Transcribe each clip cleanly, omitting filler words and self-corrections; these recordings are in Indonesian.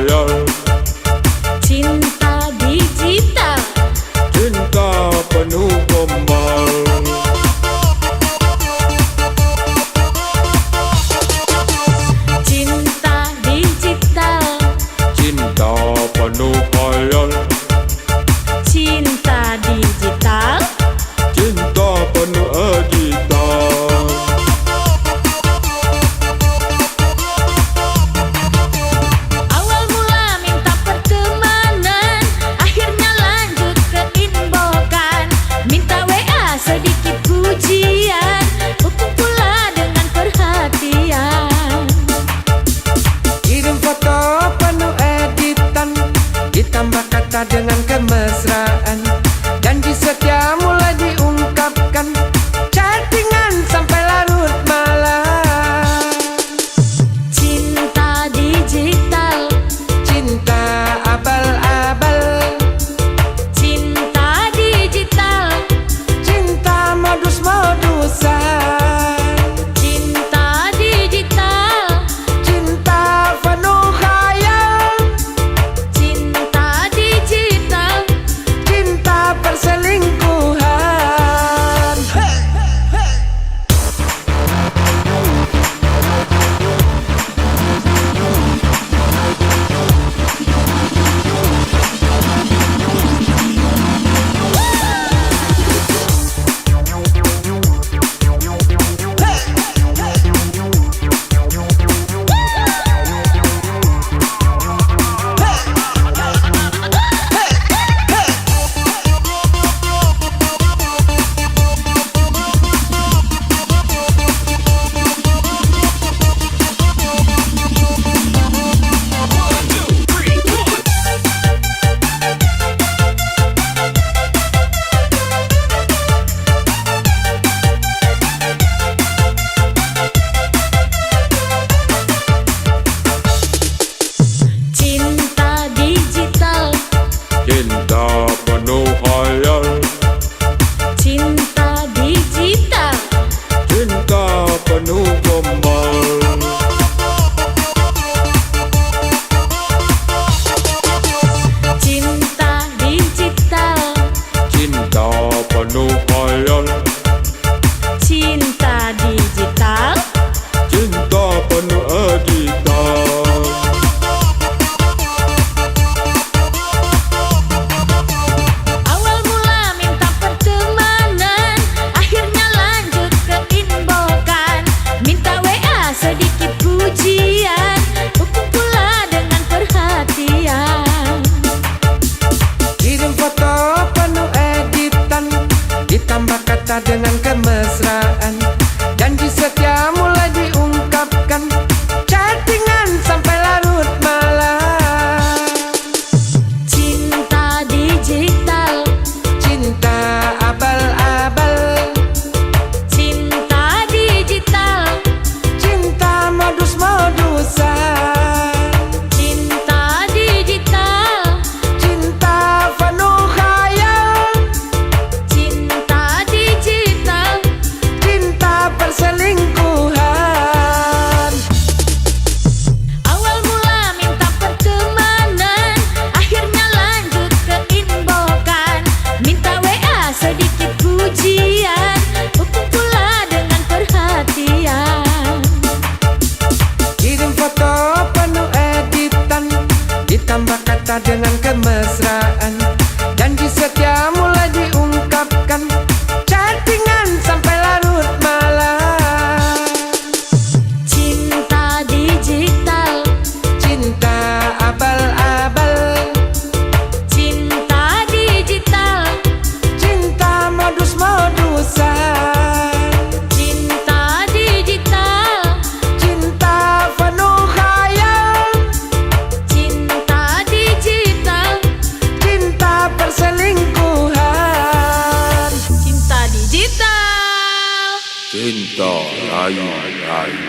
khayal. Cinta digital, Cinta penuh gombal. cinta digital, Cinta penuh khayal. cinta digital. Cinta penuh editan. Awal mula minta pertemanan, akhirnya lanjut ke inbokan. Minta WA sedikit pujian, hukum pula dengan perhatian. Kirim foto penuh editan, ditambah kata dengan kemesraan. Janji setia mulai diungkapkan, chattingan sampai larut malam. Cinta digital, Cinta abal-abal, cinta digital, cinta modus-modusan, cinta digital, cinta penuh khayal, cinta digital. cinta perselingkuhan. Cinta digital, Cinta penuh khayal. cinta digital, Cinta penuh gombal. cinta digital, Cinta penuh khayal. cinta digital. Cinta penuh editan. Awal mula minta pertemanan, akhirnya lanjut ke inbokan. Minta WA sedikit pujian, hukum pula dengan perhatian. Kirim foto penuh editan, ditambah kata dengan kemesraan. Janji setia mulai diungkapkan, chattingan sampai larut malam. Cinta digital, Cinta abal-abal, cinta digital, cinta modus-modusan, cinta digital, cinta penuh khayal, cinta digital. cinta perselingkuhan. Awal mula minta pertemanan, akhirnya lanjut ke inbokan. Minta WA sedikit pujian, hukum pula dengan perhatian. Kirim foto penuh editan, ditambah kata dengan kemesraan. Janji setia mulai diungkapkan, chattingan sampai larut malam. Cinta digital, Cinta abal-abal, cinta digital, cinta modus-modusan, cinta digital, cinta penuh khayal, cinta digital, cinta perselingkuhan. cinta digital. Cinta rayu-rayu.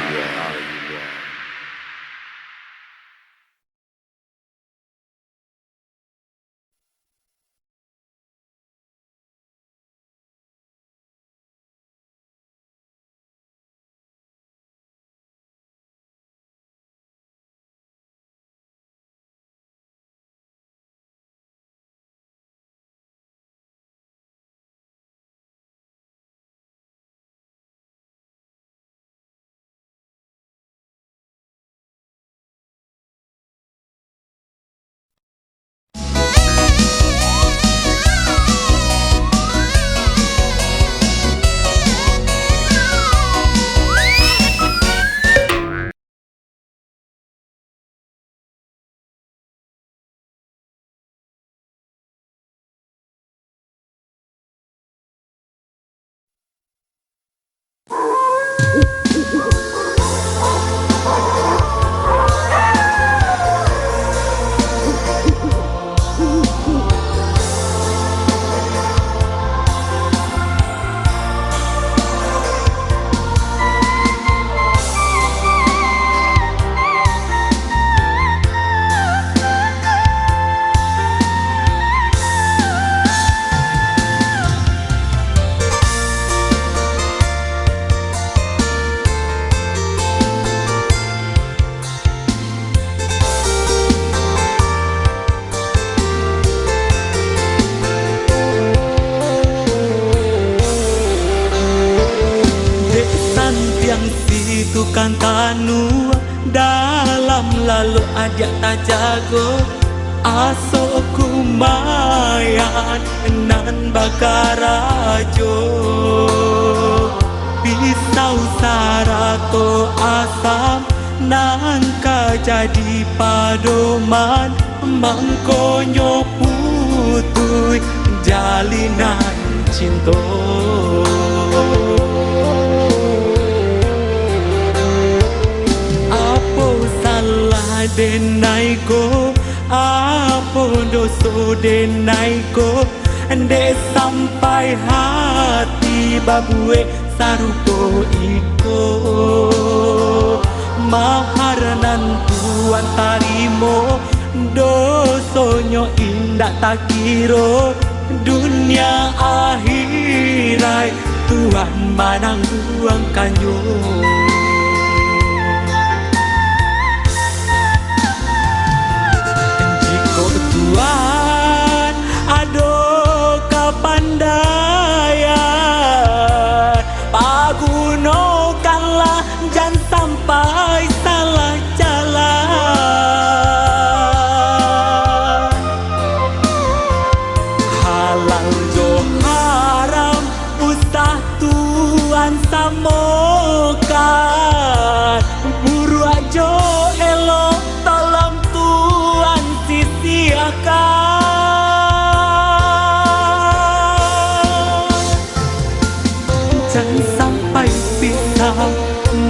adik tak jago aso kumayan nan bakarajo pisau sarato asam nangka jadi padoman mangkonyo putui jalinan cinta. Apa salah denaiko, apa dosa denaiko, ndek sampai hati babue sarupo iko. Maharanan tuan tarimo dosonyo indak tak kiro dunia akhirai Tuhan manang buang kanyo. Jika Tuhan ado kepandaian pagunokanlah jangan sampai salah jalan. Halal jo haram usah Tuhan samokan, buru ajo elok tolong Tuhan sisiakan. Jangan sampai pisah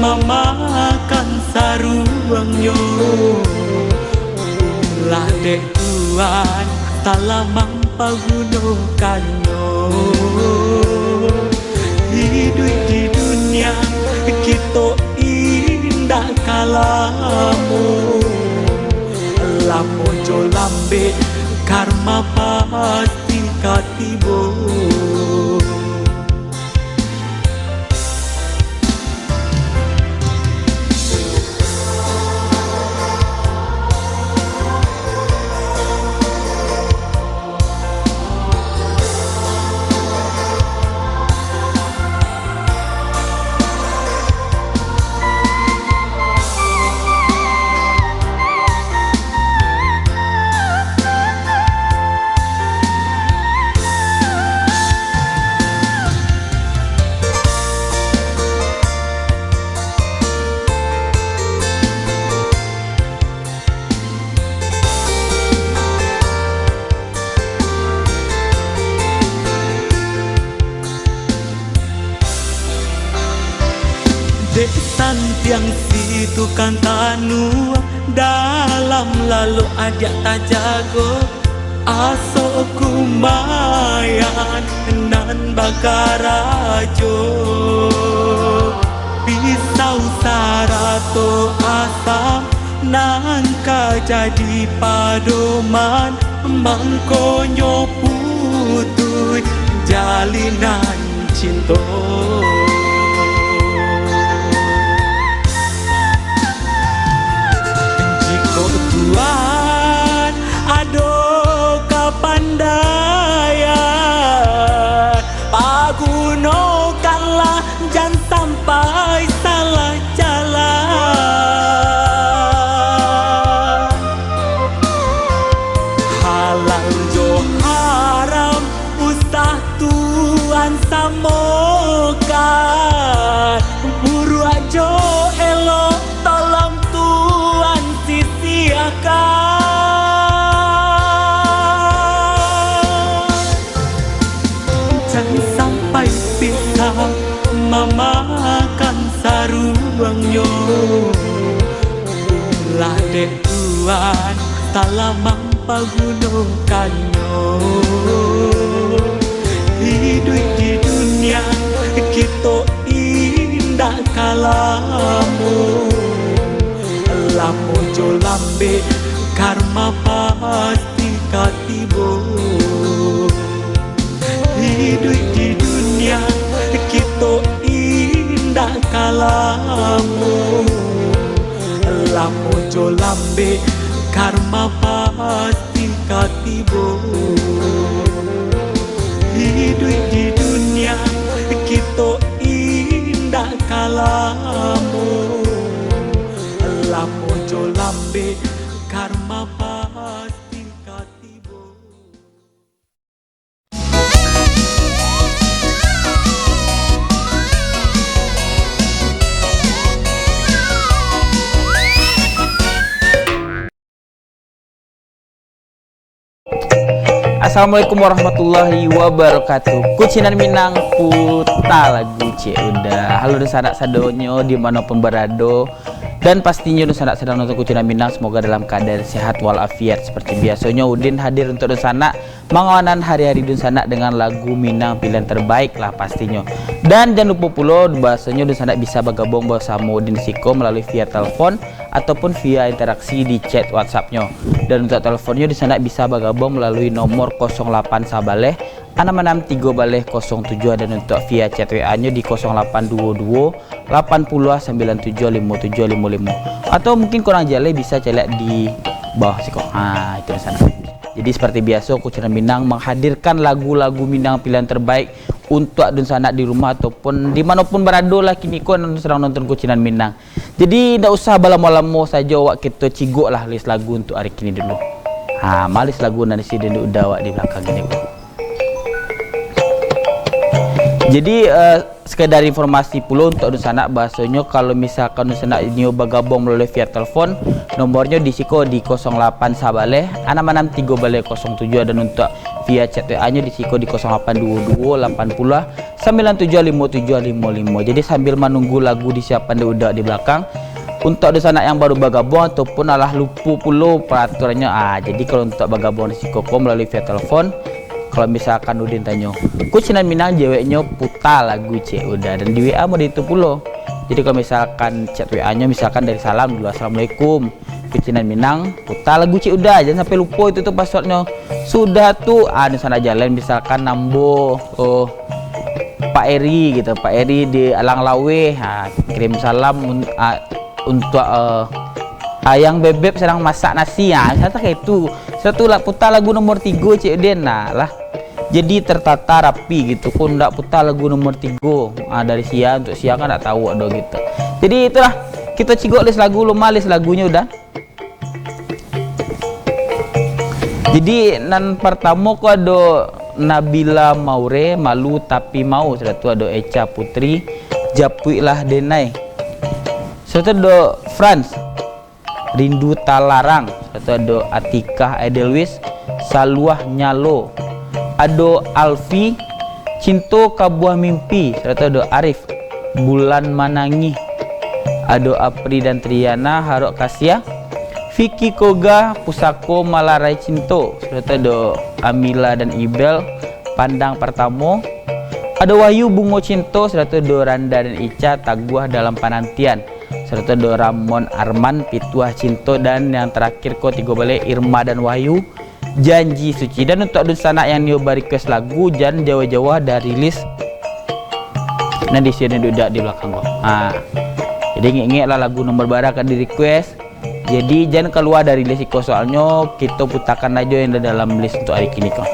memakan saruangnya. Lah dek Tuhan salah mampagunokannya. Hidup di dunia kita indah kalamu. Lamu jo lambe karma pasti katibo. Desan tiang situ kan tanu dalam lalu adik tak jago aso kumayan nan bakarajo pisau sarato asam nangka jadi padoman mangkonyo putui jalinan cinta. Tuhan ado kepandaian pagunokanlah jangan sampai salah jalan. Halal jo haram usah Tuhan samokan, buru ajo elok tolong Tuhan sisiakan. Jangan sampai pisah memakan saruangnya. Lah dek Tuhan salah mampagunokannya. Hidup di dunia kita indah kalamu. Lamu jo lambe karma pasti katibo. Hidup di dunia kita indah kalamu. Lamu jo lambe karma pasti katibo. Hidup di dunia kita indah kalamu. Lamu jo lambe Assalamualaikum warahmatullahi wabarakatuh. Kucinan Minang puta lagu udah. Halo dan sanak sadonyo dimanapun berado. Dan pastinya dan sanak sedang nonton Kucinan Minang, semoga dalam keadaan sehat walafiat. Seperti biasanya Udin hadir untuk dan sanak mengawanan hari-hari dan sanak dengan lagu Minang pilihan terbaik lah pastinya. Dan jangan lupa pula bahasanya dan sanak bisa bergabung bersama Udin Siko melalui via telepon ataupun via interaksi di chat WhatsAppnya. Dan untuk teleponnya di sana bisa bergabung melalui nomor 08 sabaleh 663 baleh 07, dan untuk via chat WA-nya di 0822 80 97 5755, atau mungkin kurang jale bisa cek di bawah sih kok. Itu di sana. Jadi seperti biasa Kucinan Minang menghadirkan lagu-lagu Minang pilihan terbaik untuk adun sanak di rumah ataupun dimanapun berada lah kini kau sedang nonton Kucinan Minang. Jadi tidak usah balamo-lamo saja awak kita cigok lah list lagu untuk hari kini dulu. Malis lagu nanti si dulu udah awak di belakang ini. Jadi sekedar informasi pula untuk adun sanak bahasanya kalau misalkan adun sanak ini bergabung melalui via telepon, nomornya disiko di 08 sabaleh 663 baleh 07, dan untuk via chat WA-nya disiko di 0822 80 97 5755. Jadi sambil menunggu lagu disiapkan udah di belakang untuk ada sanak yang baru bergabung ataupun alah lupa pula peraturannya. Jadi kalau untuk bergabung disiko melalui via telepon, kalau misalkan Udin tanya Kucinan Minang jeweknya puta lagu udah, dan di WA mau itu pula. Jadi kalau misalkan chat WA-nya misalkan dari salam dulu, assalamualaikum Kucinan Minang puta lagu udah, jangan sampai lupa itu tuh passwordnya. Sudah tuh di sana jalan misalkan nambo Pak Eri gitu, Pak Eri di Alang Lawe, kirim salam untuk ayang bebek sedang masak nasi, misalnya kayak itu. Satu lah putar lagu nomor 3 Cik Den lah. Jadi tertata rapi gitu. Kok ndak putar lagu nomor 3 dari Sia, untuk Sia kan ndak tahu ada gitu. Jadi itulah kita cigok list lagu, list lagunya udah. Jadi nan pertama kok ada Nabila Maure, malu tapi mau. Sudah tu ada Echa Putri, Japui lah Denai. Sudah tu ada Franz, Rindu Talarang. Sudah tu ada Atikah Edelwis, Saluah Nyalo. Ada Alfi, Cinto Kabuah Mimpi. Sudah tu ada Arif, Bulan Manangi. Ada Apri dan Triana, Harok Kasia. Vicky Koga, Pusako Malarai Cinto. Sudah tu ada Amila dan Ibel, Pandang Pertamo. Ada Wahyu Bungo Cinto. Sudah tu ada Randa dan Ica, Taguah Dalam Penantian. Sudah tu ada Ramon Arman, Pituah Cinto. Dan yang terakhir ko 3 balik Irma dan Wahyu, Janji Suci. Dan untuk adun sanak yang nyoba request lagu, jangan jauh-jauh dari list. Nah di sini duduk di belakang kok. Jadi ingat lah lagu nomor bara akan di request. Jadi jangan keluar dari list iko, soalnya kita putarkan aja yang dalam list untuk hari kini kok.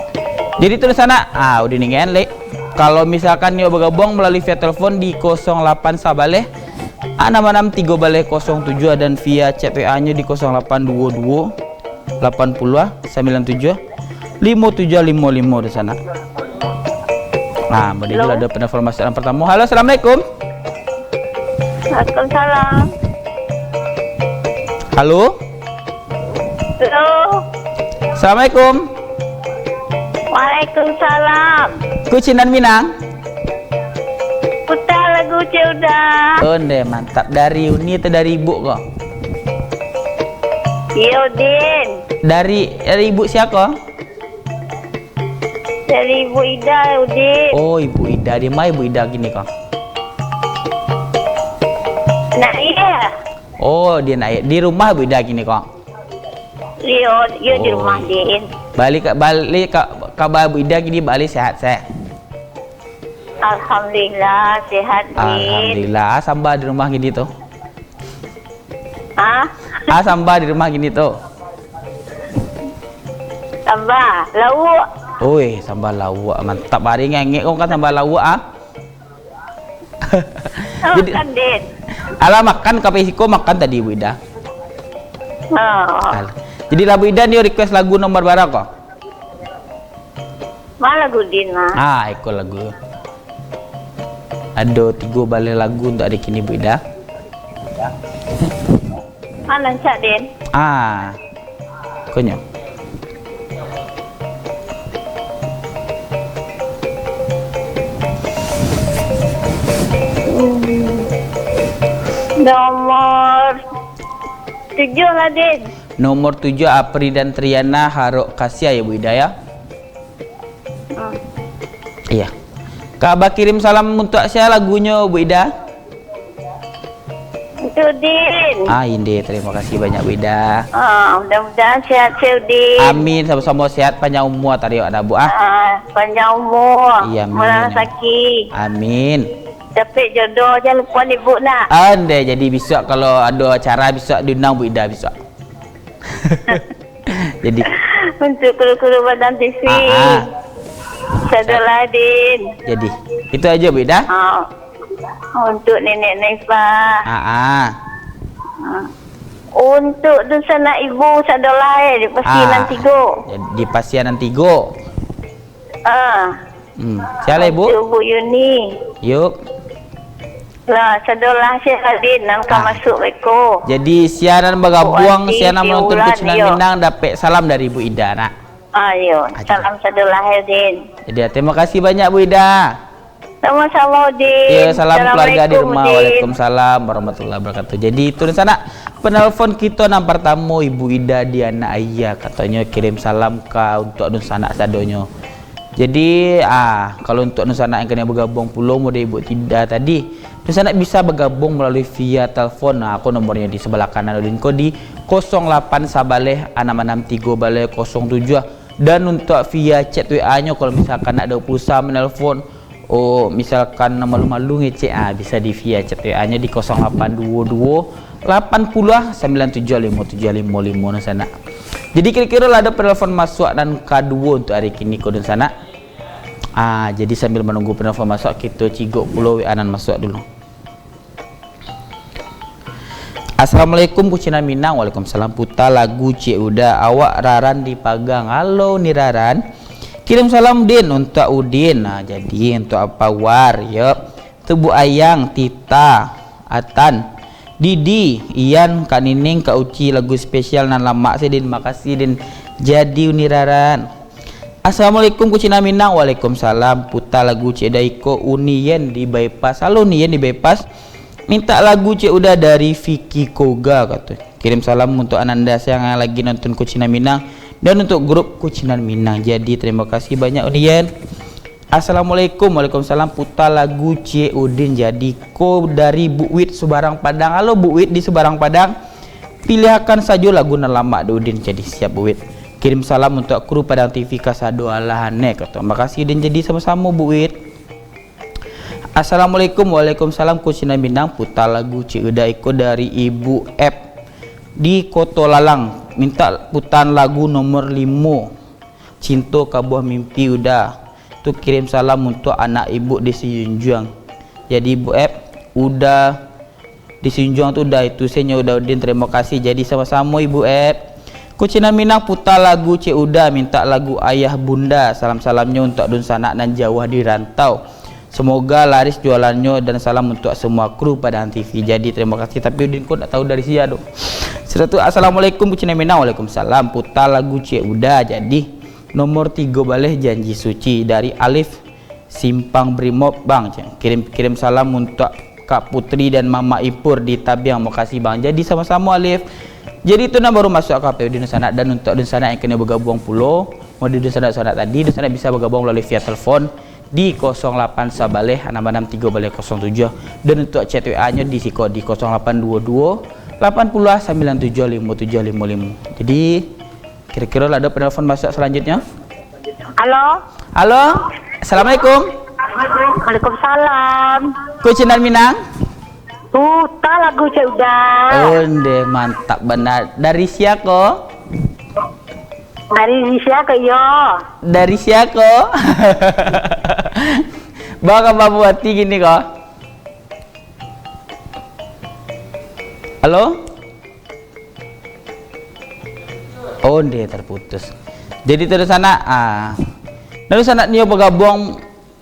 Jadi terus sana, udah nih lek. Kalau misalkan nyoba bergabung melalui via telepon di 08 sabaleh 663 baleh 07, dan via chat WA-nya di 0822 80 97 5755 di sana. Boleh juga ada penelpon yang pertama. Halo, assalamualaikum. Waalaikumsalam. Halo. Halo. Assalamualaikum. Waalaikumsalam. Kucinan Minang. Putar lagu udah. Mantap. Dari Uni atau dari ibu kok? Yodin. Dari ibu siapa? Dari Ibu Ida, Udin. Oh, Ibu Ida. Di mana Ibu Ida gini kok? Nah iya. Oh, dia naik di rumah Ibu Ida gini kok. Iya di rumah Din. Balik kabar Ibu Ida gini, balik sehat. Alhamdulillah sehat Din. Alhamdulillah. Samba di rumah gini tuh. Samba di rumah gini tuh. Samba lauk. Oi, sambal lawak mantap. Hari ngengek kau kan sambal lawak Jadi kan Din. Alah makan kapesiko makan tadi Bu Ida. Jadi lah Bu Ida nih request lagu nomor berapa kok? Mana lagu Din mah? Ikut lagu. Ada 3 balai lagu untuk hari kini Bu Ida. Mana Cak Din? Konyo. Nomor 7 lah, Din. Nomor 7 Apri dan Triana Harok Kasih ya Bu Ida ya. Iya. Kak Abah kirim salam untuk saya lagunya Bu Ida. Itu, Din. Ini terima kasih banyak Bu Ida. Mudah-mudahan sehat, Din. Amin, sama-sama sehat panjang umur tadi ada Bu Panjang umur. Iya, amin. Murah rezeki. Amin. Dapat jodoh, jangan lupa ni Bu nak. Ande jadi besok kalau ada acara besok diundang Bu Ida besok. Jadi Untuk kru-kru badan TV. Sadarlah, Din. Jadi itu aja Bu Ida. Untuk Nenek Naifa. Untuk Dusana Ibu Sadarlah di Pasianan Tigo. Di Pasianan Tigo. Siapa Ibu? Untuk Bu Yuni. Yuk. Lah, sadarlah Syahadin nang masuk Eko. Jadi siaran bergabung, siaran menonton Kucinan Minang dapat salam dari Bu Ida nak. Ayo, salam sadarlah Syahadin. Jadi terima kasih banyak Bu Ida. Sama-sama, Din. Ya, salam keluarga di rumah. Waalaikumsalam warahmatullahi wabarakatuh. Jadi itu di sana penelpon kita yang pertama Ibu Ida Diana Ayah katanya kirim salam ke untuk Nun Sanak sadonyo. Jadi kalau untuk Nun Sanak yang kena bergabung pulau model Ibu Tida tadi, Nun Sanak bisa bergabung melalui via telepon. Aku nomornya di sebelah kanan Udin ko di 08 sabaleh 663 baleh 07. Dan untuk via chat WA-nya kalau misalkan ada pulsa menelpon, misalkan malu-malu ngecek bisa di via chat WA-nya di 0822 80 975 sana. Jadi kira-kira lah ada penelpon masuk dan kedua untuk hari ini kodon sana. Jadi sambil menunggu penelpon masuk kita cigok pulau WA-an masuk dulu. Assalamualaikum Kucinan Minang. Waalaikumsalam. Puta lagu Cik Uda awak Raran di Pagang. Halo ni Raran. Kirim salam Din untuk Udin. Jadi untuk apa war ya. Tubu Ayang, Tita, Atan, Didi, Ian, Kak Nining, Kak Uci lagu spesial nan lama saya Din. Makasih Din. Jadi Uniraran. Assalamualaikum Kucinan Minang. Waalaikumsalam. Puta lagu Cik Daiko Unien di bypass. Halo Nien di bypass. Minta lagu Cik Uda dari Vicky Koga kata. Kirim salam untuk Ananda yang lagi nonton Kucinan Minang dan untuk grup Kucinan Minang. Jadi terima kasih banyak Udin. Assalamualaikum. Waalaikumsalam. Puta lagu Cik Udin jadi ko dari Bu Wit Subarang Padang. Halo Bu Wit di Subarang Padang. Pilihkan saja lagu nan lama Udin. Jadi siap Bu Wit. Kirim salam untuk kru Padang TV Kasado Alahane kata. Makasih Udin jadi sama-sama Bu Wit. Assalamualaikum. Waalaikumsalam. Kucinan Minang. Puta lagu Cik Uda Iko dari Ibu F di Koto Lalang. Minta putan lagu nomor 5 Cinta Kabuah Mimpi Uda. Tu kirim salam untuk anak ibu di Sijunjuang. Jadi Ibu F udah di Sijunjuang tu udah itu saya udah Udin. Terima kasih. Jadi sama-sama Ibu F. Kucinan Minang puta lagu Cik Uda minta lagu Ayah Bunda. Salam-salamnya untuk Dun Sanak dan jauh di rantau. Semoga laris jualannya dan salam untuk semua kru Padang TV. Jadi terima kasih tapi Udin kok tak tahu dari sia dong. Setelah Assalamualaikum Kucinan Minang. Waalaikumsalam. Putar lagu Cik Uda jadi nomor 3 baleh Janji Suci dari Alif Simpang Brimob Bang. Kirim salam untuk Kak Putri dan Mama Ipur di Tabiang. Makasih Bang. Jadi sama-sama Alif. Jadi itu baru masuk KPU Dun Sanak dan untuk Dun Sanak yang kena bergabung pulau mau di Dun Sanak tadi Dun Sanak bisa bergabung melalui via telepon di 08 sabaleh 663 baleh 07 dan untuk chat WA-nya di Siko di 0822 80 975 Jadi kira-kira ada penelpon masuk selanjutnya. Halo. Halo. Assalamualaikum. Waalaikumsalam. Kucinan Minang. Puta lagu Cik Uda. Onde mantap benar. Dari siako? Dari siapa yo? Dari siako? Bawa Babu Hati gini kok. Halo? Oh, dia terputus. Jadi terus sana terus anak dia bergabung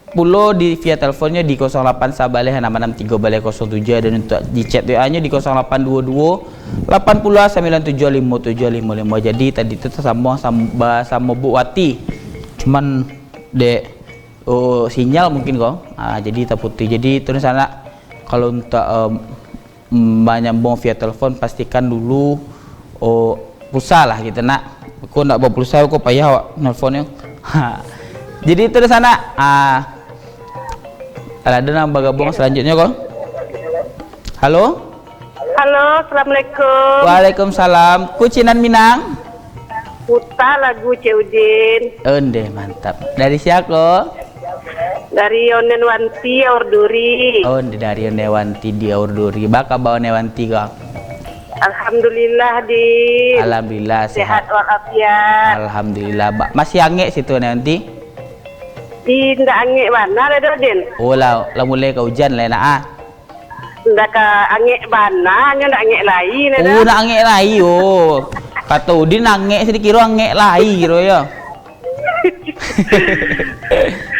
pulau di via teleponnya di 08 sabaleh 663 baleh 07 dan untuk di chat WA-nya di 0822 80 975 755. Jadi tadi itu sama Bu Wati. Cuman sinyal mungkin kok. Jadi tak putih. Jadi terus anak kalau untuk menyambung via telepon pastikan dulu pulsa lah gitu nak. Aku nak bawa pulsa aku payah awak nelfonnya. Jadi itu di sana. Ada nambah gabung selanjutnya kok. Halo. Halo, assalamualaikum. Waalaikumsalam. Kucinan Minang. Puta lagu Ceudin Onde mantap. Dari siapa? dari Onen Wanti Orduri. Onde dari Newanti di Orduri. Baka bawa Newanti kok. Alhamdulillah di Alhamdulillah sehat sehat. walafiat. Alhamdulillah. Masih ange situ Newanti? Di ndak angek mana ada Din? Oh lah mulai ke hujan lah nak ah. Ndak ka angek mana, nya ndak angek lain ada. Oh nak ange lah iyo. Kata Udin ange sedikit kira ange lah kira ya.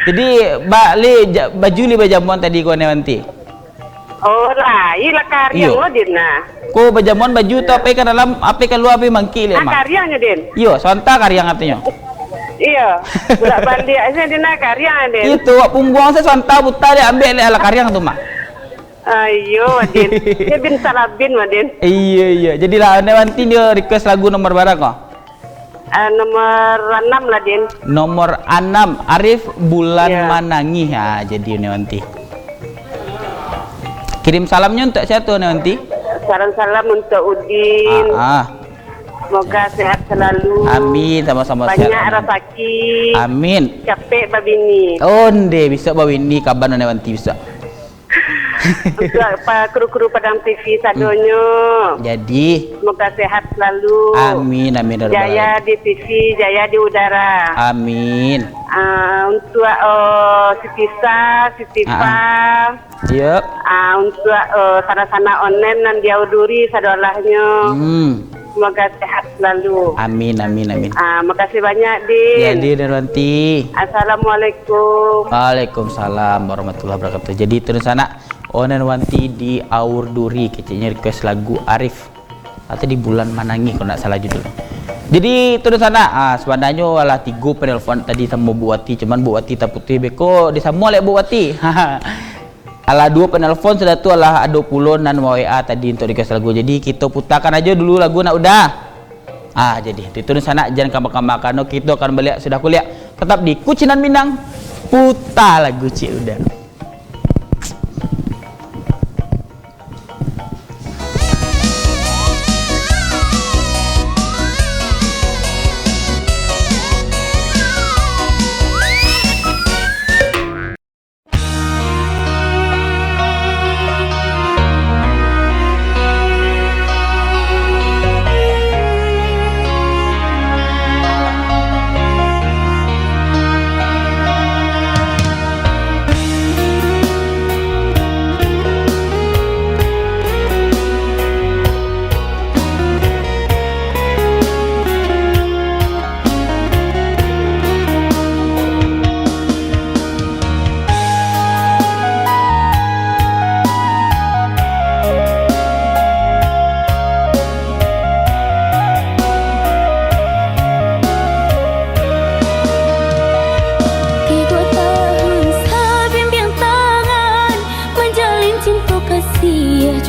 Jadi baju li bajamuan tadi kau Newanti. Oh lain lah karya Iyo. lo Din nah. Kau bajamuan baju tu apa ke dalam apa ke luar apa mangki le mak. Karyanya Din. Iyo, sontak karya katanya. Iya, budak balik aja Din karya Din. Itu wak pungguang saya sontak buta dia ambil le ala karya tu mak. Ayo Din. Dia bin salabin Din. Iya. Jadi lah Newanti dia request lagu nomor berapa kau? Nomor 6 lah Din. Nomor 6 Arif Bulan Ya. Manangi. Ha, jadi Newanti. Kirim salamnya untuk siapa Newanti? Salam-salam untuk Udin. Semoga sehat selalu. Amin, sama-sama Banyak sehat. rezeki. Amin. Capek babini. Onde bisa bawa ini kabar Newanti bisa. Untuk kru-kru Padang TV sadonyo. Jadi Semoga sehat selalu. amin amin ya rabbal Jaya alamin. di TV, jaya di udara. Amin. Untuk Siti Sa, Siti Fa. Yuk. Untuk sana-sana online dan dia uduri sadolahnya. Semoga sehat selalu. Amin amin amin. Makasih banyak Din. Jadi Newanti. Assalamualaikum. Waalaikumsalam warahmatullahi wabarakatuh. Jadi terus sana Onen Wanti di Aurduri kecilnya request lagu Arif atau di Bulan Manangi kalau nak salah judulnya. Jadi terus sana sebenarnya lah 3 penelpon tadi sama Bu Wati, cuman Bu Wati tak putih beko disambung oleh Bu Wati. Ala 2 penelpon sudah tu lah 20 nan WA tadi untuk request lagu. Jadi kita putarkan aja dulu lagu nak udah. Jadi diturun sana jangan kamak-kamakan kita akan balik sudah kuliah tetap di Kucinan Minang putar lagu Cik udah.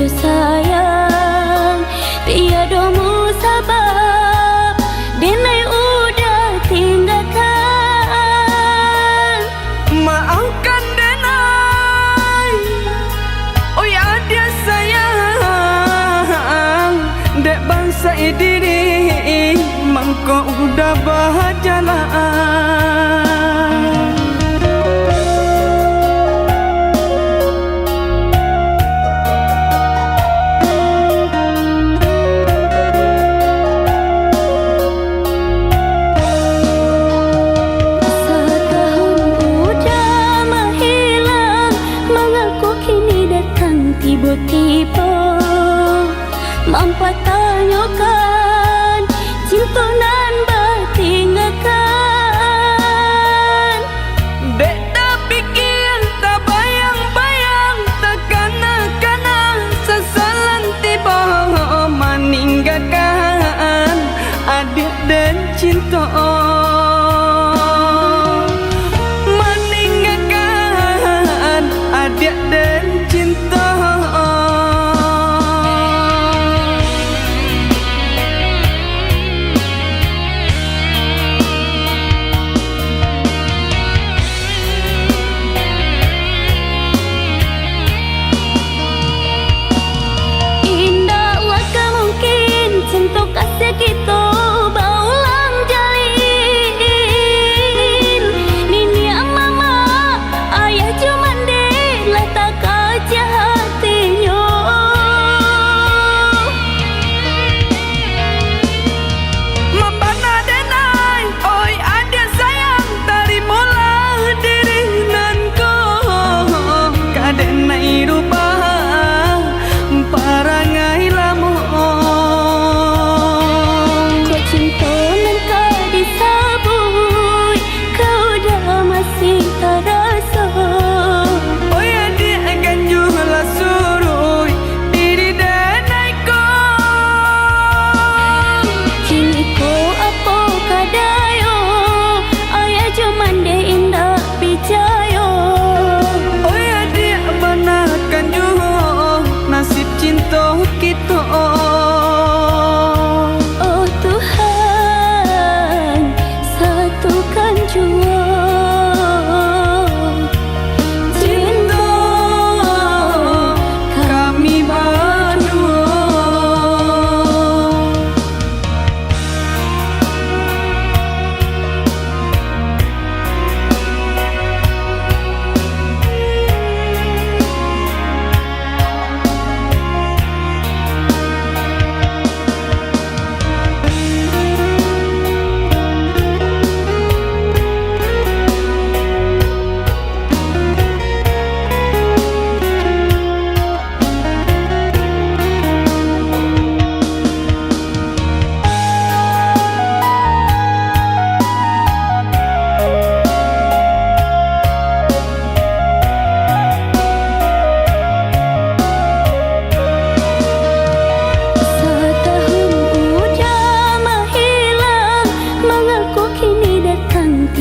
Sayang tiada mu sabab denai udah tinggalkan. Maafkan denai, oh ya dia sayang. Dek bangsa diri, mangko udah berjalan.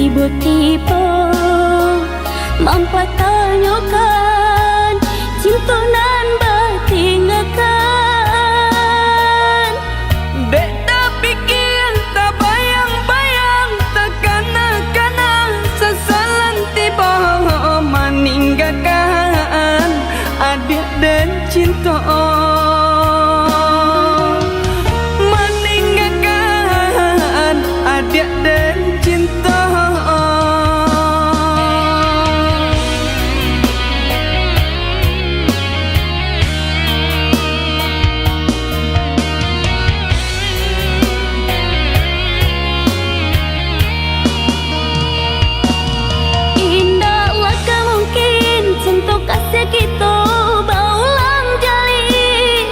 tiba-tiba mempertanyakan cinta nan bertinggalkan. Dek tak pikir, tak bayang-bayang, tak kana-kana sesalan tiba meninggalkan adik dan cinta. Meninggalkan adik dan cinta. Kasih kita berulang jalin.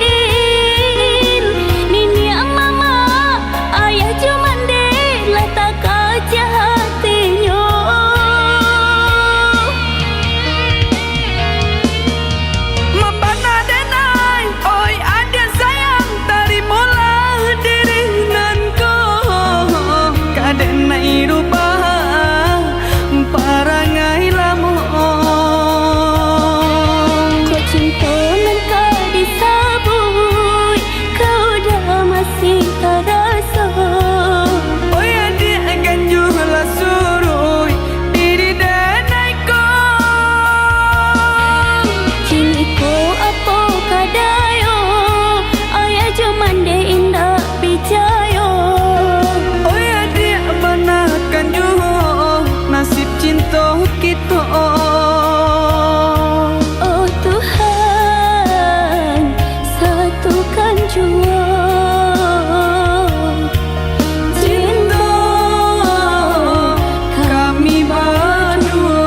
Nini mama ayah cuman dek letak kaca hatinya. Membana denai, oi adik sayang, terimalah diri nan kau. Kadenai rubah parangai lama. Cinta nan kau disabui, kau dah masih terasa. Oh ya dia akan jualah surui diri denai kau. Kini kau apa kadayo, ayah cuman deh indah bijayo. Oh ya dia benarkan juga nasib cinta kita. Satukan jua cinta kami berdua.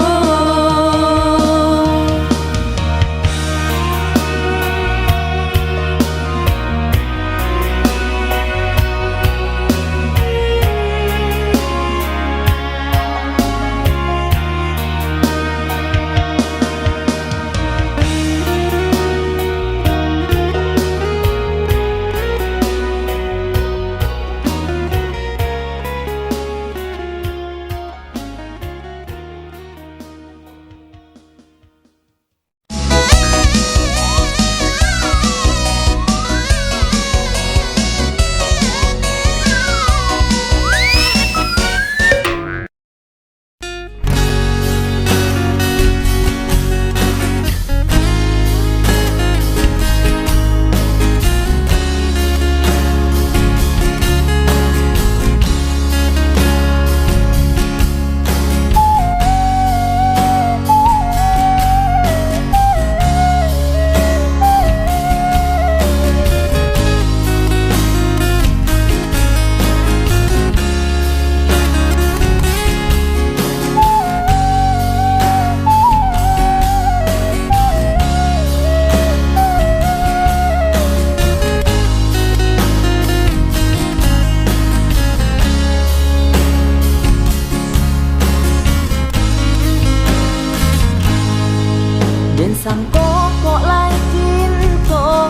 Den sang kok lai cinta,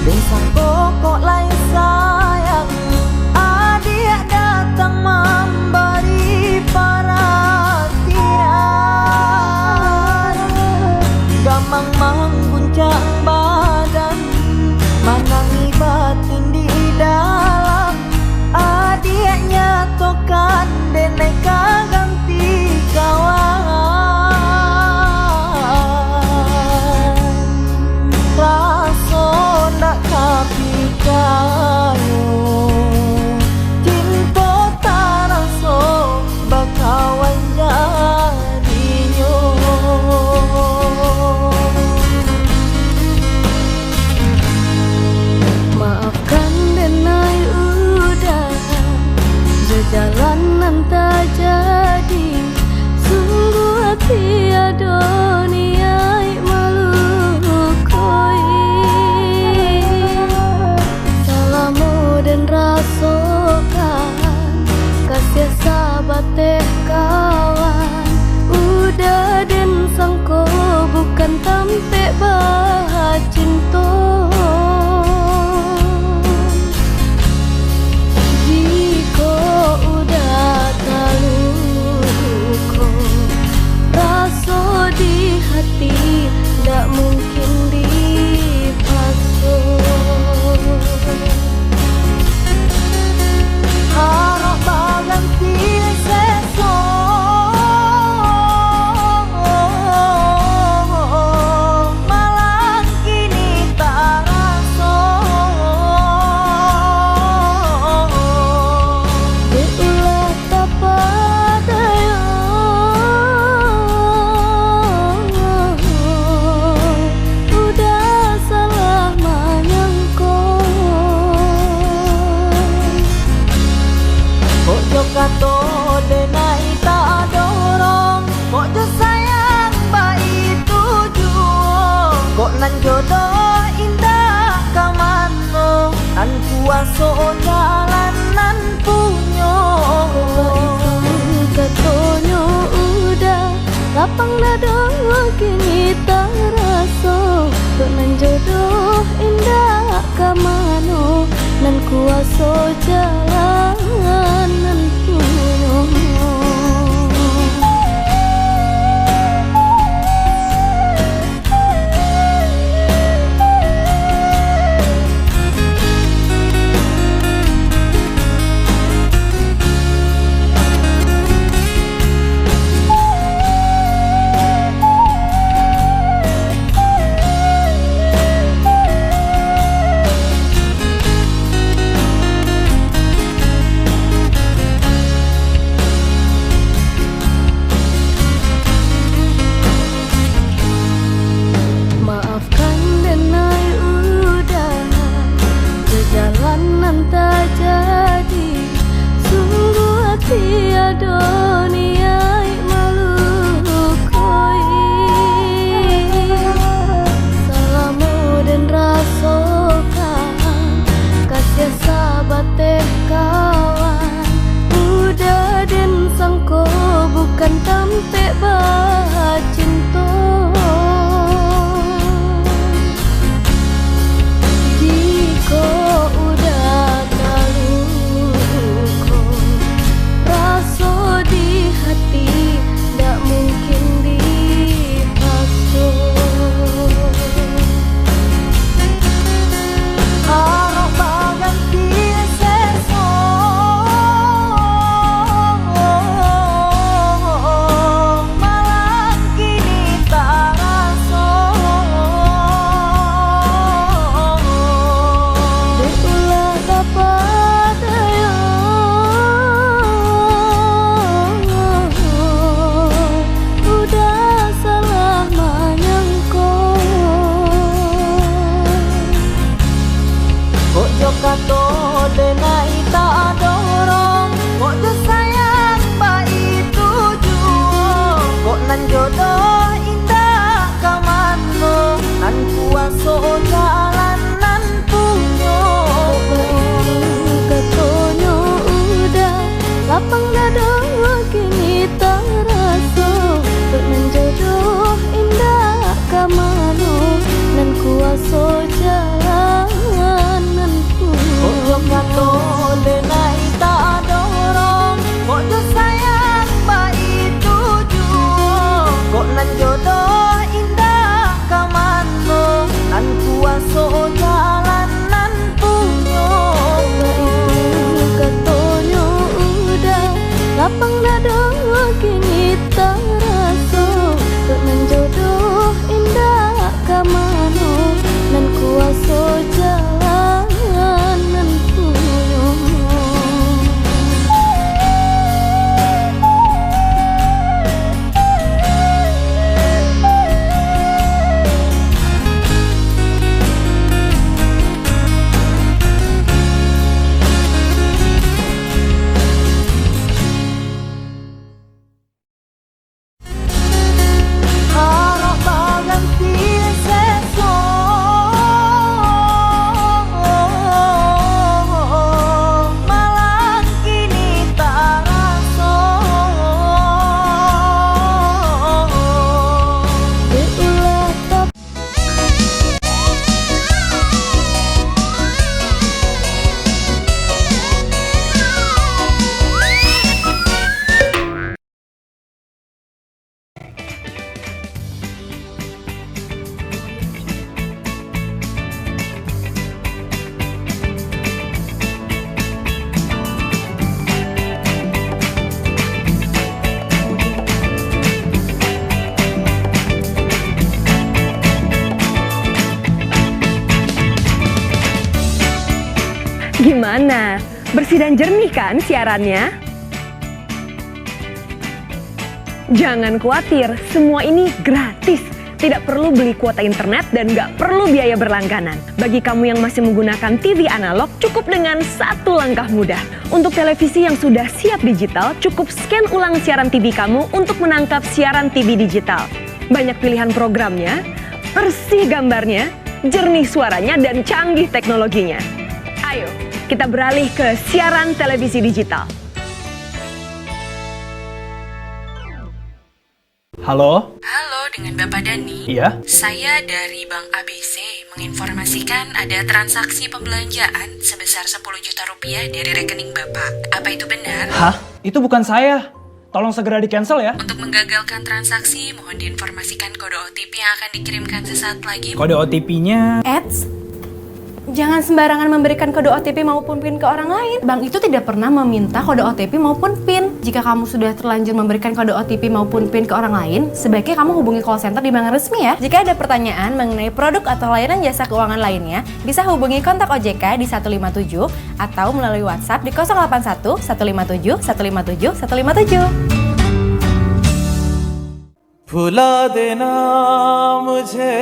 den sang kok lai sayang. Adik datang memberi perhatian, gamang mengguncang badan, menangi batin di dalam. Adiknya tokan denai ganti kawan. Cinta taraso bakawan jadinya. maafkan denai udah jalanan tak jadi. Sungguh hati ada niat malu koi. Dan rasakan kasih sahabat teh kawan. Udah dan sangko bukan tampe bah cinta. Jika udah terlalu denai tak dorong kok jo sayang baik tujuh kok nan jodoh indah kamano nan kuaso jalan nan punyo katonyo udah lapang dada kini taraso kok nan jodoh indah kamano nan kuaso jalan nan punyo. Bukan tampe bacinto jika udah taluko raso di hati tak mungkin dipasung harap baganti seso kato denai tak dorong kok jo sayang baik tujuh kok nan jodoh indah kamano nan kuaso jalan nan punyo katonyo udah lapang dada kini taraso kok nan jodoh indah kamano nan kuaso jalan kok kato denai tak dorong kok jo sayang baik tujuh kok nan jodoh indah kamano nan kuaso jalan nan punyo katonyo udah lapang dada kini taraso kok nan jodoh indah kamano nan kuaso jalan nan punyo. harap baganti seso malang kini tak raso Deulah tak Gimana? Bersih dan jernih kan siarannya? Jangan khawatir, semua ini gratis. Tidak perlu beli kuota internet dan nggak perlu biaya berlangganan. Bagi kamu yang masih menggunakan TV analog, cukup dengan satu langkah mudah. Untuk televisi yang sudah siap digital, cukup scan ulang siaran TV kamu untuk menangkap siaran TV digital. Banyak pilihan programnya, bersih gambarnya, jernih suaranya, dan canggih teknologinya. Ayo, kita beralih ke siaran televisi digital. Halo? Halo, dengan Bapak Dani. Iya? Saya dari Bank ABC menginformasikan ada transaksi pembelanjaan sebesar 10 juta rupiah dari rekening Bapak. Apa itu benar? Hah? Itu bukan saya. Tolong segera di-cancel ya. Untuk menggagalkan transaksi, mohon diinformasikan kode OTP yang akan dikirimkan sesaat lagi. Kode OTP-nya... Jangan sembarangan memberikan kode OTP maupun PIN ke orang lain. Bank itu tidak pernah meminta kode OTP maupun PIN. Jika kamu sudah terlanjur memberikan kode OTP maupun PIN ke orang lain, sebaiknya kamu hubungi call center di bank resmi ya. Jika ada pertanyaan mengenai produk atau layanan jasa keuangan lainnya, bisa hubungi kontak OJK di 157 atau melalui WhatsApp di 081 157 157 157. भुला देना मुझे.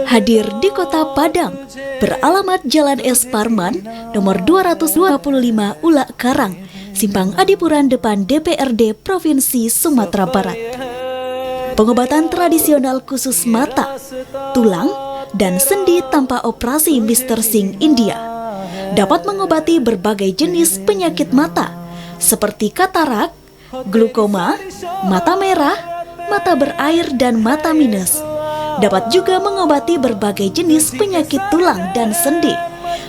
Hadir di Kota Padang, beralamat Jalan S. Parman, nomor 225 Ulak Karang, Simpang Adipuran depan DPRD Provinsi Sumatera Barat. Pengobatan tradisional khusus mata, tulang, dan sendi tanpa operasi Mr. Singh India dapat mengobati berbagai jenis penyakit mata seperti katarak, glukoma, mata merah, mata berair, dan mata minus. Dapat juga mengobati berbagai jenis penyakit tulang dan sendi,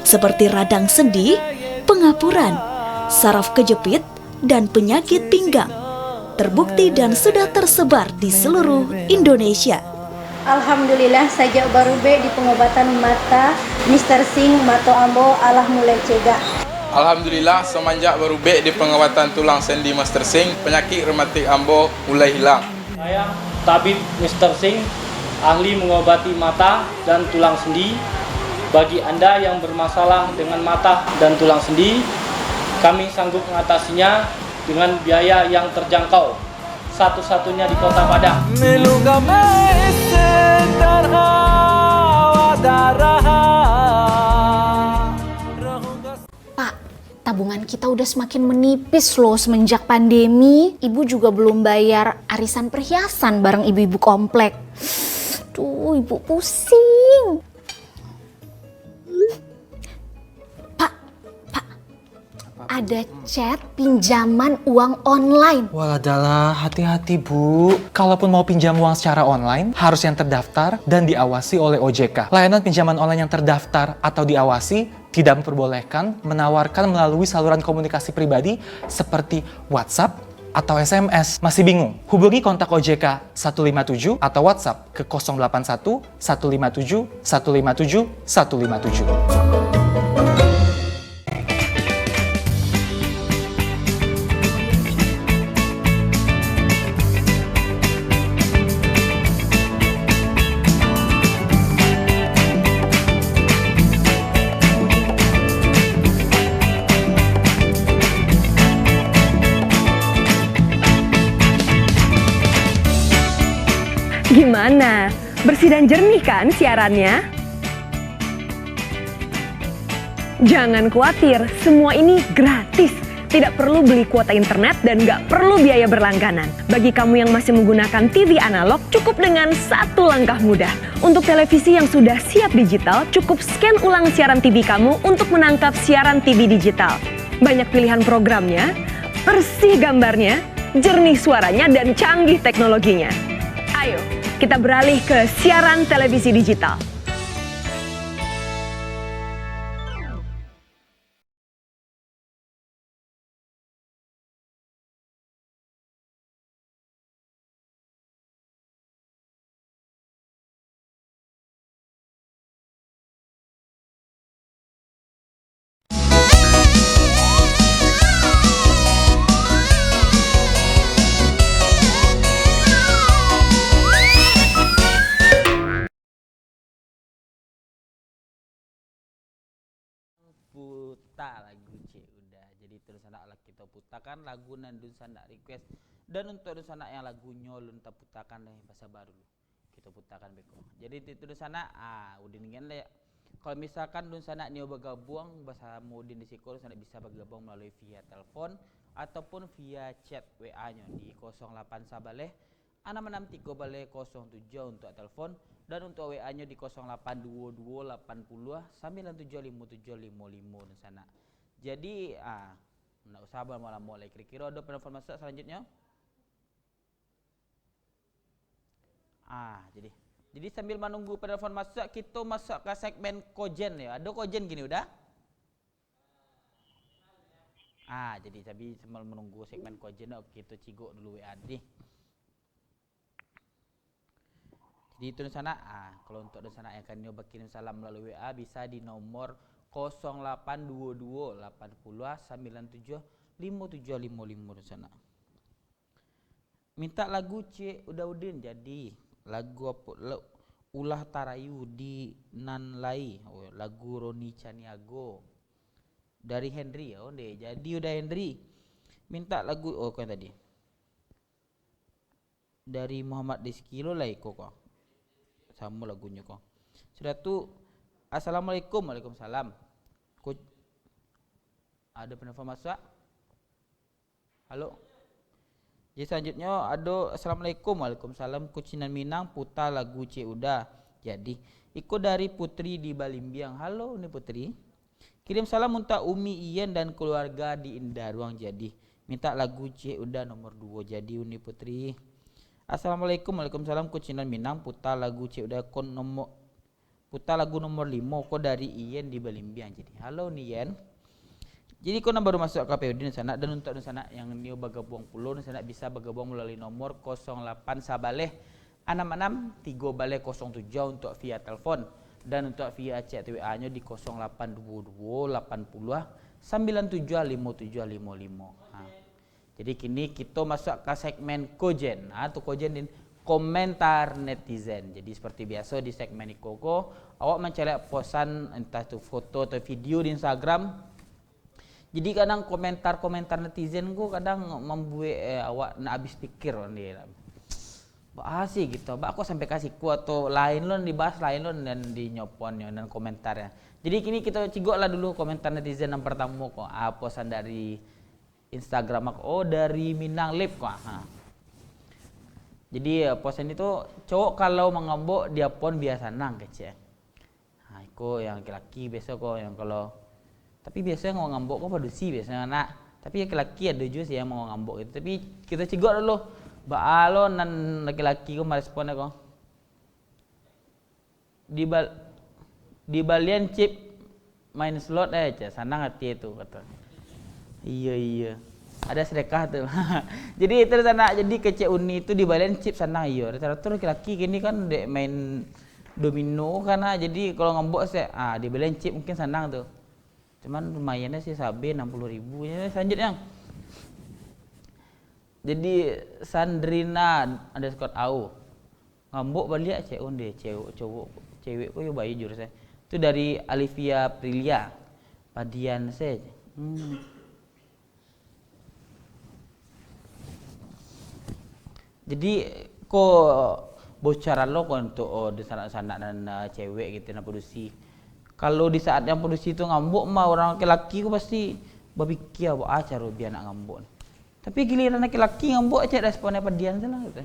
seperti radang sendi, pengapuran, saraf kejepit, dan penyakit pinggang. Terbukti dan sudah tersebar di seluruh Indonesia. Alhamdulillah, sejak baru di pengobatan mata Mr. Singh Mato Ambo Allah mulai cegah. Alhamdulillah, semenjak baru di pengobatan tulang sendi Mr. Singh, penyakit rematik Ambo mulai hilang. Saya tabib Mr. Singh, ahli mengobati mata dan tulang sendi. Bagi Anda yang bermasalah dengan mata dan tulang sendi, kami sanggup mengatasinya dengan biaya yang terjangkau, satu-satunya di Kota Padang. Pak, tabungan kita udah semakin menipis loh semenjak pandemi. Ibu juga belum bayar arisan perhiasan bareng ibu-ibu komplek. Tuh, ibu pusing. Pak, ada chat pinjaman uang online. Waladalah, hati-hati Bu. Kalaupun mau pinjam uang secara online, harus yang terdaftar dan diawasi oleh OJK. Layanan pinjaman online yang terdaftar atau diawasi tidak memperbolehkan menawarkan melalui saluran komunikasi pribadi seperti WhatsApp atau SMS. Masih bingung? Hubungi kontak OJK 157 atau WhatsApp ke 081 157 157 157. Gimana? Bersih dan jernih kan siarannya? Jangan khawatir, semua ini gratis. Tidak perlu beli kuota internet dan nggak perlu biaya berlangganan. Bagi kamu yang masih menggunakan TV analog, cukup dengan satu langkah mudah. Untuk televisi yang sudah siap digital, cukup scan ulang siaran TV kamu untuk menangkap siaran TV digital. Banyak pilihan programnya, bersih gambarnya, jernih suaranya, dan canggih teknologinya. Ayo, kita beralih ke siaran televisi digital. Puta lagu cik udah jadi terus anak lah kita putakan lagu nandun sanak request dan untuk sanak yang lagu nyolun tak putakan bahasa baru kita putarkan beko. Jadi itu di sana udin ingin le. Kalau misalkan dun sana nio bergabung bahasa mudin di siko sana bisa bergabung melalui via telepon ataupun via chat WA-nya di 08 sabaleh 663 baleh 07 untuk telepon dan untuk WA-nya di 0822 80 975755 di sana. Jadi nak usah mulai kira-kira ada penelpon masuk selanjutnya. Jadi sambil menunggu penelpon masuk, kita masuk ke segmen Kojen ya. Ada Kojen gini udah? Jadi sambil menunggu segmen Kojen, kita cigok dulu WA nih. Jadi itu di sana, kalau untuk di sana yang akan nyoba kirim salam melalui WA bisa di nomor 0822 80 97 5755 di sana. Minta lagu C udah udin jadi lagu apa? Ulah Tarayu di Nanlai, lagu Roni Caniago dari Henry ya, jadi udah Henry. Minta lagu kan tadi dari Muhammad Rizky lo lah kok sama lagunya kok. Sudah tuh Assalamualaikum, Waalaikumsalam. Ada penelpon masuk? Halo. Jadi selanjutnya ada Assalamualaikum, Waalaikumsalam. Kucinan Minang putar lagu C udah. Jadi ikut dari Putri di Balimbiang. Halo nih Putri. Kirim salam untuk Umi Ian dan keluarga di Indah Ruang jadi. Minta lagu C udah nomor 2 jadi Uni Putri. Assalamualaikum, Waalaikumsalam. Kucinan Minang putar lagu C udah putar lagu nomor 5 kok dari Ian di Balimbiang jadi. Halo nih Ian. Jadi kau baru masuk KPU di sana dan untuk di sana yang new bergabung pulau di sana bisa bergabung melalui nomor 08 sabaleh 66 3 baleh 07 untuk via telepon dan untuk via chat WA-nya di 0822 80 97 5755. Jadi kini kita masuk ke segmen Kojen atau Kojen din komentar netizen. Jadi seperti biasa di segmen Ikoko awak mencari posan entah itu foto atau video di Instagram. Jadi kadang komentar netizen gua kadang membuat awak nak habis pikir dia. Sih gitu. Aku sampai kasih ku atau lain lon dibahas lain lon dan di nyoponnya dan komentarnya. Jadi kini kita cigok lah dulu komentar netizen yang pertama kok. Posan dari Instagram aku. Dari Minang Lip kok. Jadi posan itu cowok kalau mengambok dia pun biasa nang kece. Aku yang laki-laki biasa kok yang kalau tapi biasanya mau ngambok kok padusi biasanya anak. Tapi laki-laki ada juga sih yang mau ngambok itu. Tapi kita cigok dulu. Baalo nan laki-laki kok meresponnya kok. Di balian chip main slot aja sanang hati itu kata. Iya. Ada sedekah tuh. Jadi itu sana jadi kece Uni itu di balian chip sanang iya. Rata-rata laki-laki gini kan dek main domino karena jadi kalau ngambok saya di balian chip mungkin sanang tuh. Cuman lumayannya sih sabe 60.000 ya selanjutnya. Jadi Sandrina _au ngambok balik cewek onde cewek kok yo bayi jurus saya. Itu dari Alivia Prilia Padian saya. Jadi kok bocoran lo kok untuk di sana-sana dan cewek gitu na produksi. Kalau di saat yang produksi itu ngambuk mah orang laki-laki ku pasti berpikir apa cara biar nak ngambuk. Tapi giliran laki-laki ngambuk aja responnya padian salah gitu.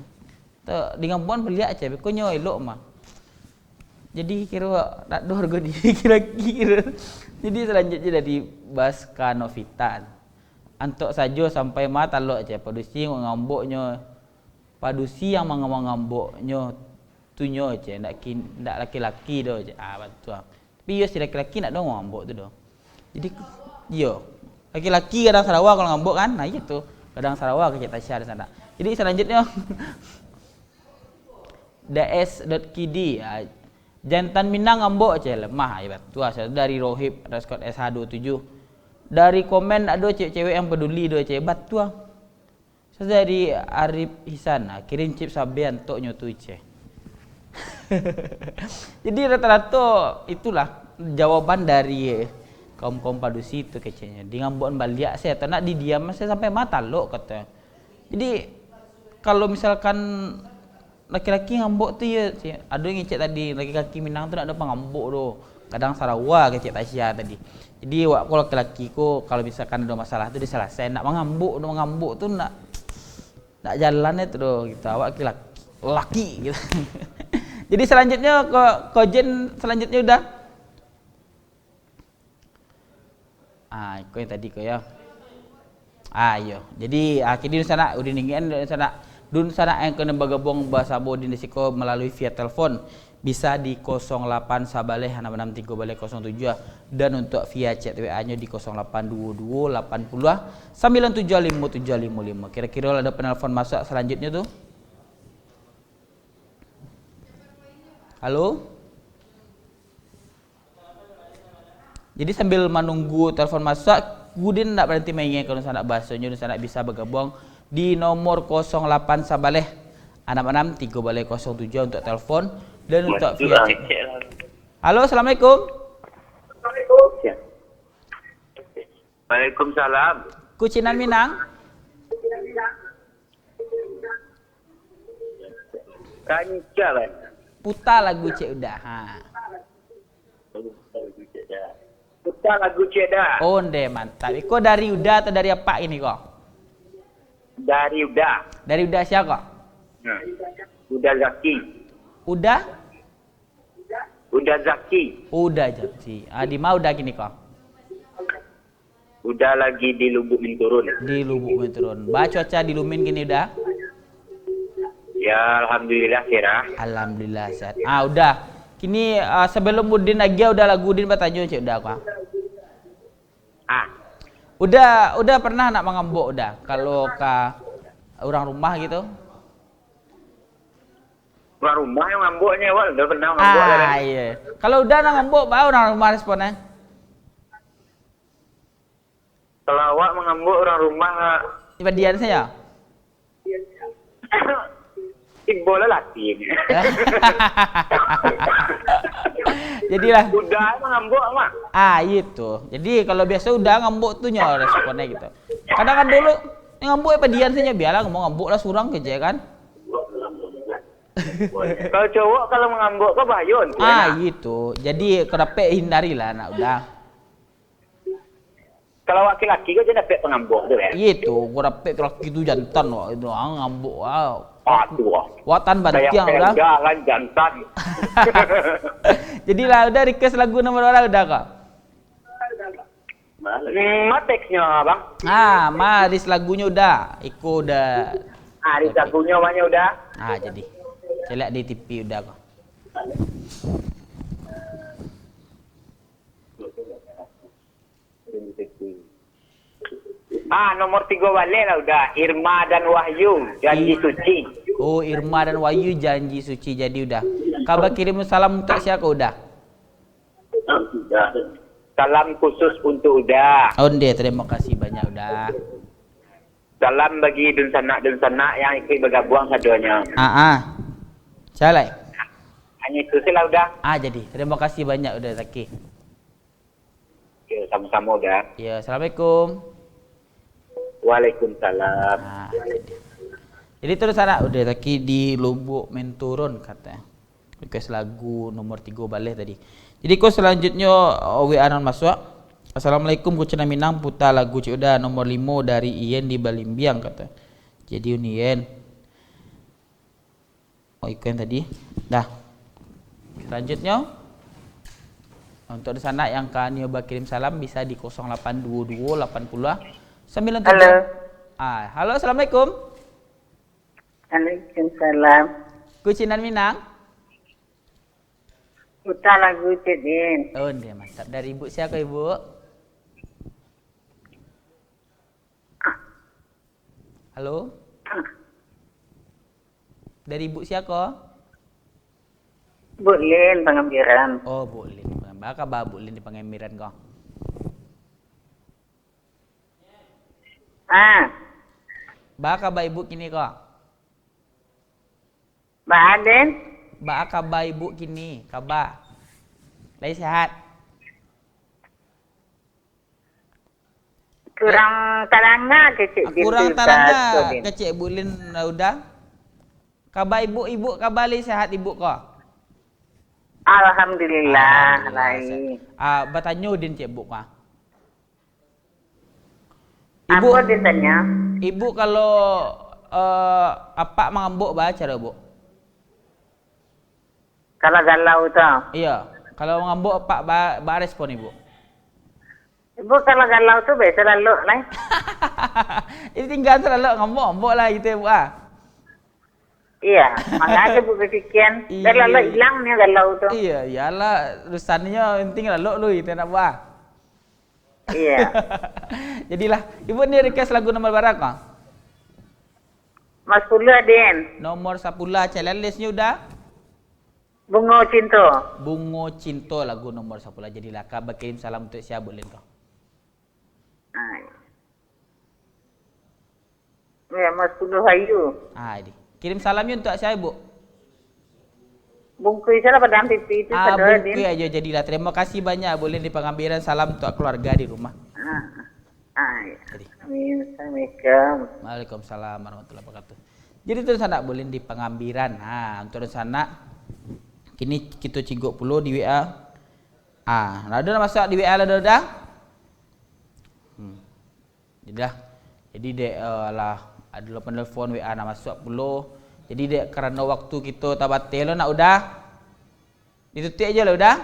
Di ngambukan beli aja bekonyo elok mah. Jadi kira nak dor go di kira-kira. Jadi selanjutnya dari Baska Novitan. Antok saja sampai mata lo aja produksi ngambuknya. Padusi yang ngambuknya tunyo aja ndak laki-laki do aja. Betul. Tapi yo si laki-laki nak dong ngambok tu doh. Jadi yo laki-laki kadang Sarawak kalau ngambok kan, nah itu kadang Sarawak ke Tasya di sana. Jadi selanjutnya DS.kid jantan Minang ngambok aja lemah ya betul. Dari Rohib _ SH27 dari komen ada cewek-cewek yang peduli do cewek betul. Dari Arif Hisan kirim chip sabean tok nyotu ice. Jadi rata-rata itulah jawaban dari kaum padusi itu kecenya. Di ngambon baliak saya tak nak didiam saya sampai mata lo kata. Jadi kalau misalkan laki-laki ngambuk tu ya. Ada yang cek tadi laki-laki Minang tu nak ada pengambuk tu. Kadang Sarawak ke cek Tasya tadi. Jadi aku laki-laki ko kalau misalkan ada masalah tu dia selesai nak mengambuk tu nak jalan itu tu gitu. Awak laki gitu. Jadi selanjutnya Jen selanjutnya udah. Kau yang tadi kau ya. Ayo. Jadi kini sana udah ninggian dun sana yang kena bergabung bersama di Nesiko melalui via telepon bisa di 08 sabaleh 663 baleh 07 dan untuk via chat WA-nya di 0822 80 975 755. Kira-kira ada penelpon masuk selanjutnya tuh. Halo? Jadi sambil menunggu telepon masuk, Gudin nak berhenti mainnya kalau nak bahasanya nak bisa bergabung di nomor 08 sabaleh 66 3 baleh 07 untuk telepon dan untuk via chat. Halo, assalamualaikum. Waalaikumsalam. Kucinan Minang. Kanca lah. Putar lagu cek udah. Putar lagu cek dah. Oh, mantap. Iko dari Uda atau dari apa ini kok? Dari Uda. Dari Uda siapa kok? Uda Zaki. Uda? Uda Zaki. Uda Zaki. Di mana udah gini kok? Udah lagi di Lubuk Menturun. Di Lubuk Menturun. Cuaca di Lumin gini udah? Ya, alhamdulillah sehat. Alhamdulillah sehat. Udah. Kini sebelum Udin lagi udah lagu Udin bertanya cik udah kok. Udah pernah nak mengambuk udah kalau ke orang rumah gitu? Orang rumah yang ngambuknya wal udah pernah ngambuk. Iya. Kalau udah nak ngambuk baru orang rumah responnya. Kalau awak mengambuk orang rumah ibadian saya. Bola latih. Jadilah. Udah ngambuk mak. Itu. Jadi kalau biasa udah ngambuk tuh nyawa responnya gitu. Kadang kan dulu ngambuk ibadian saja biarlah ngomong ngambuk lah surang kerja kan. Kalau cowok kalau mengambuk ke bayun. Gitu. Jadi kenapa hindarilah nak udah. Kalau laki-laki kau jangan dapat pengambuk tu ya. Itu, gua dapat laki tu jantan wah itu ngambuk wow. Aduh. Watan bantiang udah. Jangan jantan. Jadilah udah request lagu nomor berapa udah kok? Mateksnya bang. Maris lagunya udah. Iko udah. Maris lagunya banyak udah. Jadi. Saya lihat di TV udah kok. Nomor 3 balik lah udah. Irma dan Wahyu janji suci. Oh, Irma dan Wahyu janji suci jadi udah. Kabar kirim salam untuk siapa udah? Salam khusus untuk udah. Terima kasih banyak udah. Salam bagi dun sanak yang ikut bergabung saduanya. Calai. Hanya itu saja udah. Jadi terima kasih banyak udah Zaki. Ya, sama-sama udah. Ya, assalamualaikum. Waalaikumsalam. Jadi terus anak udah Zaki di Lubuk Menturun katanya. Request lagu nomor 3 balik tadi. Jadi kau selanjutnya WA non masuk. Assalamualaikum Kucina Minang putar lagu cik udah nomor 5 dari Ien di Balimbiang kata. Jadi Unien. Ikan tadi. Dah. Selanjutnya untuk di sana yang kan nyoba kirim salam bisa di 0822 80 97. Halo. Halo, assalamualaikum. Waalaikumsalam. Kucinan Minang. Putar lagu Cedin. Dia mantap. Dari ibu siapa ibu? Halo. Dari ibu siapa? Bu Lin Pangambiran. Oh, Bu Lin. Baka ba Bu Lin di Pangambiran ko? Baka ba ibu kini ko? Ba Aden? Baka ba ibu kini? Kaba? Lagi sehat? Kurang taranga kecik. Kurang taranga kecik Bu Lin udah? Kabar ibu kabar sehat ibu kok? Alhamdulillah, baik. Bertanya Udin cik ibu kah? Ibu, apa ditanya? Ibu kalau apa mengambuk bah cara bu? Kalau galau tu? Iya. Kalau mengambuk apa bah respon ibu? Ibu kalau galau tu biasa lalu lah. Ini tinggal selalu ngambuk lah gitu ibu Iya, makanya ibu kesekian. Dan lalu hilang nih galau tu. Iya, iyalah urusannya penting lalu lu itu nak buat. Iya. Jadilah, ibu ni request lagu nomor berapa? Mas Pula Den. Nomor 10 challenge-nya udah? Bungo Cinta. Bungo Cinta lagu nomor 10. Jadilah kabar kirim salam untuk siapa boleh kau? Ya, Mas Pula Hayu. Ini. Kirim salamnya untuk siapa ibu? Bungkui salah pada TV itu saudara Den. Bungkui aja jadilah. Terima kasih banyak boleh di pengambilan salam untuk keluarga di rumah. Assalamualaikum. Waalaikumsalam warahmatullahi wabarakatuh. Jadi terus anak boleh di pengambilan. Untuk sana kini kita cigok puluh di WA. Ada masuk di WA dah. Jadi dek lah ada penelpon WA nak masuk puluh. Jadi dek kerana waktu kita tabatel nak udah. Ditutup aja lah udah.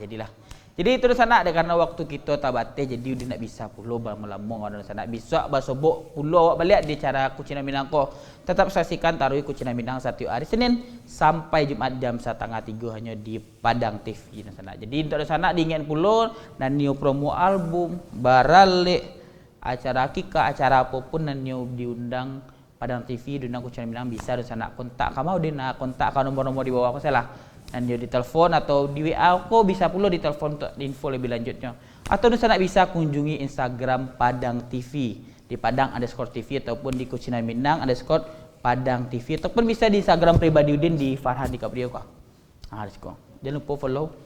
Jadilah. Jadi terus anak ada karena waktu kita tabate jadi udah nak bisa pulau lama-lama orang sana bisa basobok pulau awak balik di cara Kucina Minang ko. Tetap saksikan Tarui Kucina Minang setiap hari Senin sampai Jumat jam 2:30 hanya di Padang TV di sana. Jadi untuk sana diingin pulau dan new promo album barale acara kika acara apapun dan new diundang Padang TV diundang Kucina Minang bisa di sana kontak kamu udah kontak nomor-nomor di bawah aku salah. Dan dia ditelepon atau di WA kok bisa pula ditelepon untuk info lebih lanjutnya. Atau di sana bisa kunjungi Instagram Padang TV di Padang_TV ataupun di Kucina Minang _Padang TV ataupun bisa di Instagram pribadi Udin di Farhan di Kaprio kok. Jangan lupa follow.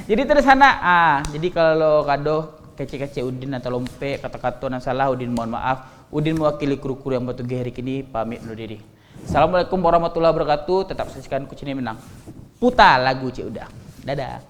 Jadi terus sana. Jadi kalau kado kece-kece Udin atau lompe kata-kata yang salah Udin mohon maaf. Udin mewakili kru-kru yang bertugas hari ini pamit undur diri. Assalamualaikum warahmatullahi wabarakatuh. Tetap saksikan Kucina Minang. Putar lagu Cik Udah. Dadah.